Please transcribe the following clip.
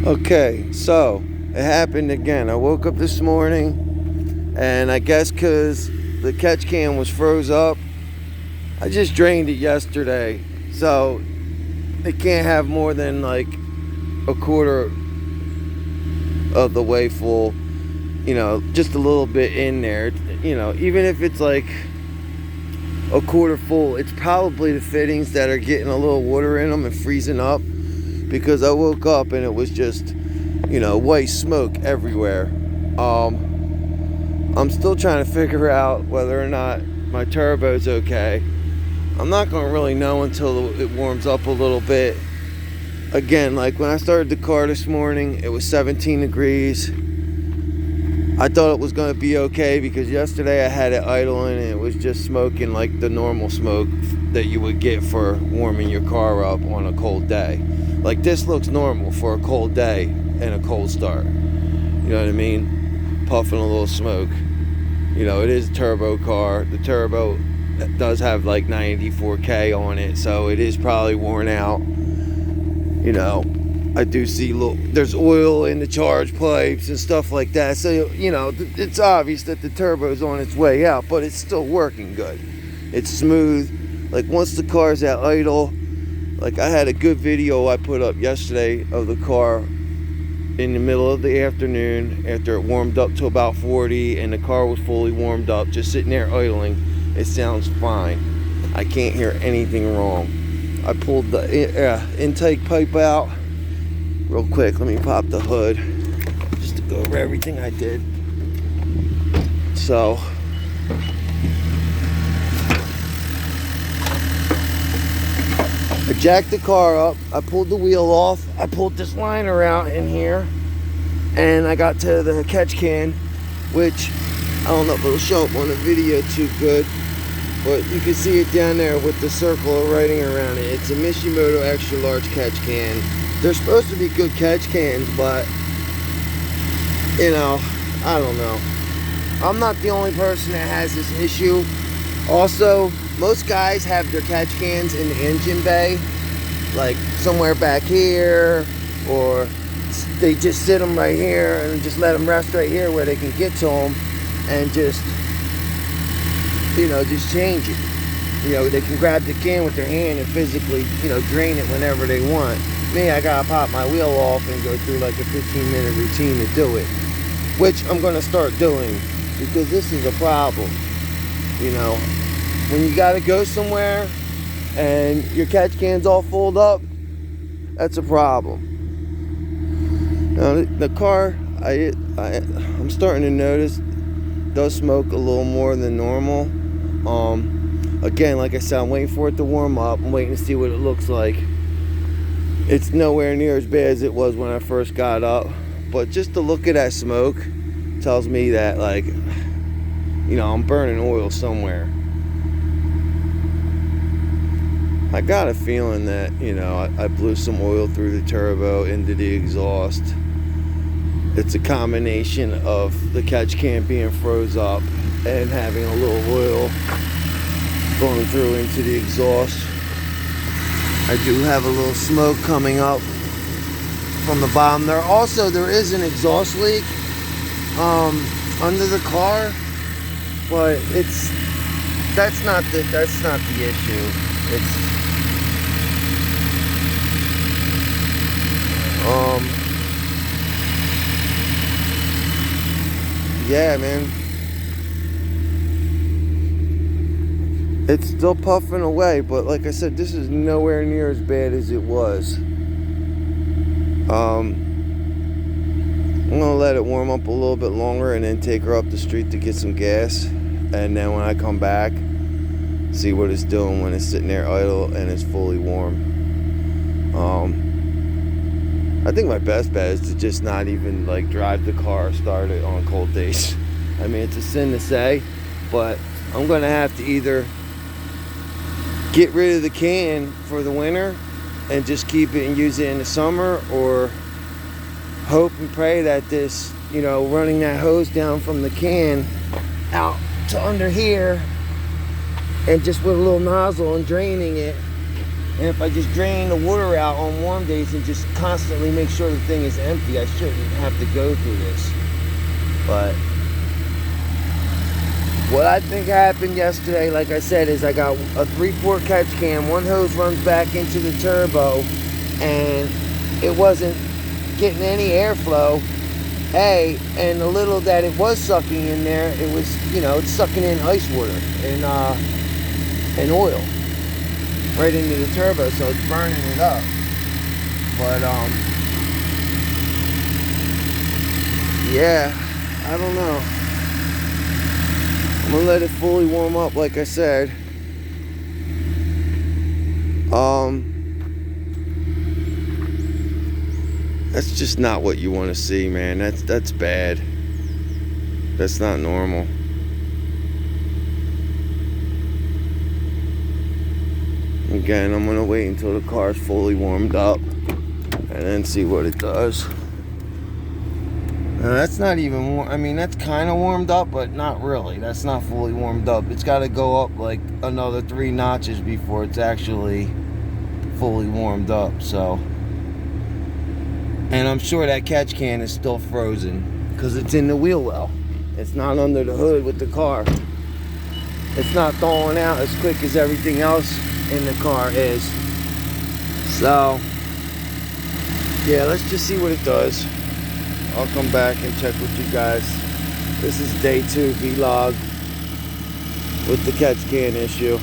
Okay, so it happened again. I woke up this morning, and I guess because the catch can was froze up, I just drained it yesterday. So it can't have more than like a quarter of the way full, just a little bit in there. Even if it's like a quarter full, it's probably the fittings that are getting a little water in them and freezing up, because I woke up and it was just white smoke everywhere. I'm still trying to figure out whether or not my turbo's okay. I'm not going to really know until it warms up a little bit. Again, like when I started the car this morning, it was 17 degrees. I thought it was going to be okay because yesterday I had it idling and it was just smoking like the normal smoke that you would get for warming your car up on a cold day. Like, this looks normal for a cold day and a cold start. You know what I mean? Puffing a little smoke. It is a turbo car. The turbo does have like 94K on it, so it is probably worn out. I do see there's oil in the charge pipes and stuff like that. So, it's obvious that the turbo's on its way out, but it's still working good. It's smooth. Like, once the car's at idle, like I had a good video I put up yesterday of the car in the middle of the afternoon after it warmed up to about 40 and the car was fully warmed up, just sitting there idling. It sounds fine. I can't hear anything wrong. I pulled the intake pipe out real quick. Let me pop the hood just to go over everything I did. So I jacked the car up, I pulled the wheel off, I pulled this liner out in here, and I got to the catch can, which I don't know if it'll show up on the video too good, but you can see it down there with the circle of writing around it. It's a Mishimoto extra large catch can. They're supposed to be good catch cans, but I don't know. I'm not the only person that has this issue. Also, most guys have their catch cans in the engine bay, like somewhere back here, or they just sit them right here and just let them rest right here where they can get to them and just change it. They can grab the can with their hand and physically, drain it whenever they want. Me, I gotta pop my wheel off and go through like a 15-minute routine to do it, which I'm gonna start doing because this is a problem. When you gotta go somewhere and your catch can's all filled up, that's a problem. Now, the car, I'm starting to notice, does smoke a little more than normal. Again, like I said, I'm waiting for it to warm up. I'm waiting to see what it looks like. It's nowhere near as bad as it was when I first got up, but just the look of that smoke tells me that, like, I'm burning oil somewhere. I got a feeling that, I blew some oil through the turbo into the exhaust. It's a combination of the catch can being froze up and having a little oil going through into the exhaust. I do have a little smoke coming up from the bottom there. Also, there is an exhaust leak under the car, but that's not the issue. Yeah, man. It's still puffing away, but like I said, this is nowhere near as bad as it was. I'm gonna let it warm up a little bit longer and then take her up the street to get some gas. And then when I come back, see what it's doing when it's sitting there idle and it's fully warm. I think my best bet is to just not even like drive the car, start it on cold days. I mean, it's a sin to say, but I'm gonna have to either get rid of the can for the winter and just keep it and use it in the summer, or hope and pray that this, running that hose down from the can out to under here and just with a little nozzle and draining it And if I just drain the water out on warm days and just constantly make sure the thing is empty, I shouldn't have to go through this. But what I think happened yesterday, like I said, is I got a 3/4 catch can. One hose runs back into the turbo, and it wasn't getting any airflow. And the little that it was sucking in there, it was, it's sucking in ice water and oil right into the turbo, so it's burning it up. But yeah, I don't know. I'm gonna let it fully warm up, like I said. That's just not what you want to see, man. That's bad. That's not normal. Again, I'm gonna wait until the car's fully warmed up and then see what it does. Now, that's not even warm. I mean, that's kind of warmed up, but not really. That's not fully warmed up. It's got to go up like another 3 notches before it's actually fully warmed up. So, and I'm sure that catch can is still frozen because it's in the wheel well. It's not under the hood with the car. It's not thawing out as quick as everything else in the car is. So yeah, let's just see what it does. I'll come back and check with you guys. This is day 2 vlog with the catch can issue.